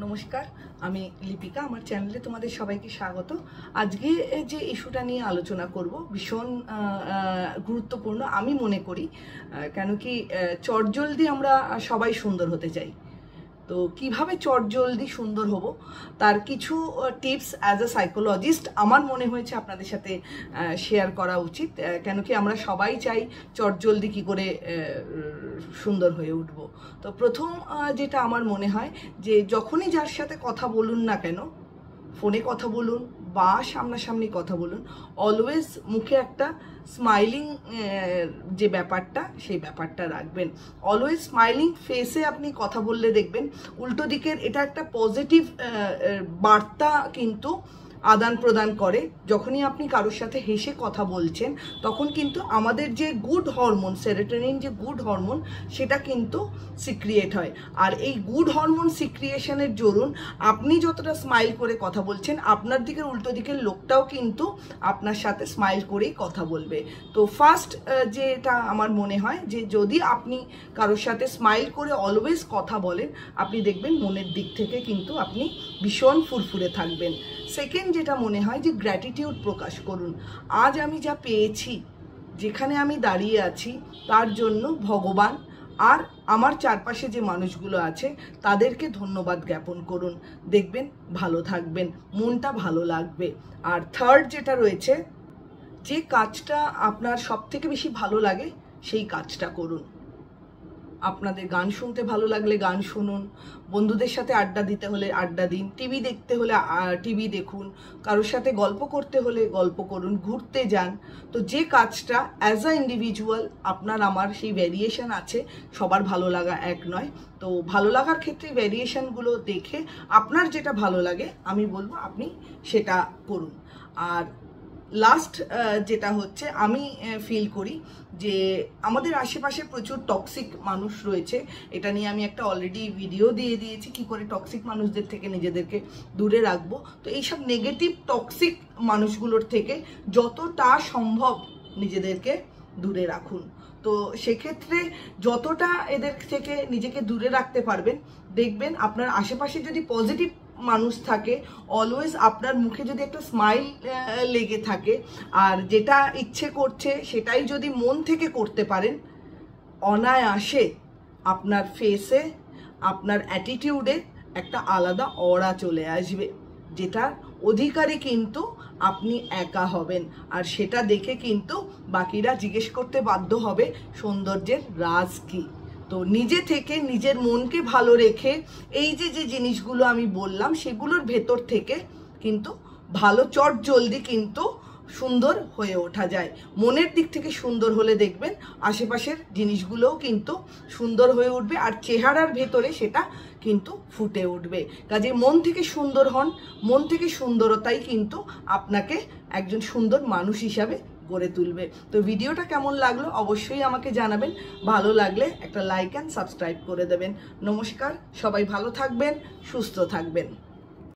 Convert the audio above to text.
নমস্কার, আমি লিপিকা। আমার চ্যানেলে তোমাদের সবাইকে স্বাগত। আজকে যে ইস্যুটা নিয়ে আলোচনা করব ভীষণ গুরুত্বপূর্ণ আমি মনে করি। কেন কি চটজলদি আমরা সবাই সুন্দর হতে চাই। তো কিভাবে চটজলদি সুন্দর হব তার কিছু টিপস অ্যাজ আ সাইকোলজিস্ট আমার মনে হয়েছে আপনাদের সাথে শেয়ার করা উচিত। কেন কি আমরা সবাই চাই চটজলদি কি করে সুন্দর হয়ে উঠব। তো প্রথম যেটা আমার মনে হয় যে যখনই যার সাথে কথা বলুন না কেন, ফোনে কথা বলুন বা সামনাসামনি কথা বলুন, অলওয়েজ মুখে একটা স্মাইলিং যে ব্যাপারটা সেই ব্যাপারটা রাখবেন। অলওয়েজ স্মাইলিং ফেসে আপনি কথা বললে দেখবেন উল্টো দিকের এটা একটা পজিটিভ বার্তা কিন্তু আদান প্রদান করে। যখনই আপনি কারোর সাথে হেসে কথা বলছেন তখন কিন্তু আমাদের যে গুড হরমোন সেরোটোনিন, যে গুড হরমোন, সেটা কিন্তু সিক্রিয়েট হয়। আর এই গুড হরমোন সিক্রিয়েশনের দরুন আপনি যতটা স্মাইল করে কথা বলছেন আপনার দিকের উল্টো দিকের লোকটাও কিন্তু আপনার সাথে স্মাইল করেই কথা বলবে। তো ফার্স্ট যেটা আমার মনে হয় যে যদি আপনি কারোর সাথে স্মাইল করে অলওয়েজ কথা বলেন, আপনি দেখবেন মনের দিক থেকে কিন্তু আপনি ভীষণ ফুরফুরে থাকবেন। সেকেন্ড যেটা মনে হয় যে গ্র্যাটিটিউড প্রকাশ করুন। আজ আমি যা পেয়েছি, যেখানে আমি দাঁড়িয়ে আছি, তার জন্য ভগবান আর আমার চারপাশে যে মানুষগুলো আছে তাদেরকে ধন্যবাদ জ্ঞাপন করুন। দেখবেন ভালো থাকবেন, মনটা ভালো লাগবে। আর থার্ড যেটা রয়েছে, যে কাজটা আপনার সব থেকে বেশি ভালো লাগে সেই কাজটা করুন। আপনাদের গান শুনতে ভালো লাগলে গান শুনুন, বন্ধুদের সাথে আড্ডা দিতে হলে আড্ডা দিন, টিভি দেখতে হলে টিভি দেখুন, কারোর সাথে গল্প করতে হলে গল্প করুন, ঘুরতে যান। তো যে কাজটা অ্যাজ আ ইন্ডিভিজুয়াল আপনার আমার সেই ভ্যারিয়েশন আছে, সবার ভালো লাগা এক নয়। তো ভালো লাগার ক্ষেত্রে ভ্যারিয়েশনগুলো দেখে আপনার যেটা ভালো লাগে আমি বলবো আপনি সেটা করুন। আর লাস্ট যেটা হচ্ছে আমি ফিল করি যে আমাদের আশেপাশে প্রচুর টক্সিক মানুষ রয়েছে। এটা নিয়ে আমি একটা অলরেডি ভিডিও দিয়ে দিয়েছি কি করে টক্সিক মানুষদের থেকে নিজেদেরকে দূরে রাখবো। তো এইসব নেগেটিভ টক্সিক মানুষগুলোর থেকে যতটা সম্ভব নিজেদেরকে দূরে রাখুন। তো সেক্ষেত্রে যতটা এদের থেকে নিজেকে দূরে রাখতে পারবেন, দেখবেন আপনার আশেপাশে যদি পজিটিভ মানুষ থাকে, অলওয়েজ আপনার মুখে যদি একটা স্মাইল লেগে থাকে আর যেটা ইচ্ছে করছে সেটাই যদি মন থেকে করতে পারেন, অনায়াসে আপনার ফেসে, আপনার অ্যাটিটিউডে একটা আলাদা অরা চলে আসবে, যেটার অধিকারী কিন্তু আপনি একা হবেন। আর সেটা দেখে কিন্তু বাকিরা জিজ্ঞেস করতে বাধ্য হবে সৌন্দর্যের রাজ কি। তো নিজে থেকে নিজের মনকে ভালো রেখে এই যে যে জিনিসগুলো আমি বললাম সেগুলোর ভেতর থেকে কিন্তু ভালো চটজলদি কিন্তু সুন্দর হয়ে ওঠা যায়। মনের দিক থেকে সুন্দর হলে দেখবেন আশেপাশের জিনিসগুলোও কিন্তু সুন্দর হয়ে উঠবে আর চেহারার ভেতরে সেটা কিন্তু ফুটে উঠবে। কাজে মন থেকে সুন্দর হন, মন থেকে সুন্দরতাই কিন্তু আপনাকে একজন সুন্দর মানুষ হিসাবে গড়ে তুলবে। তো ভিডিওটা কেমন লাগলো অবশ্যই আমাকে জানাবেন। ভালো লাগলে একটা লাইক অ্যান্ড সাবস্ক্রাইব করে দেবেন। নমস্কার, সবাই ভালো থাকবেন, সুস্থ থাকবেন।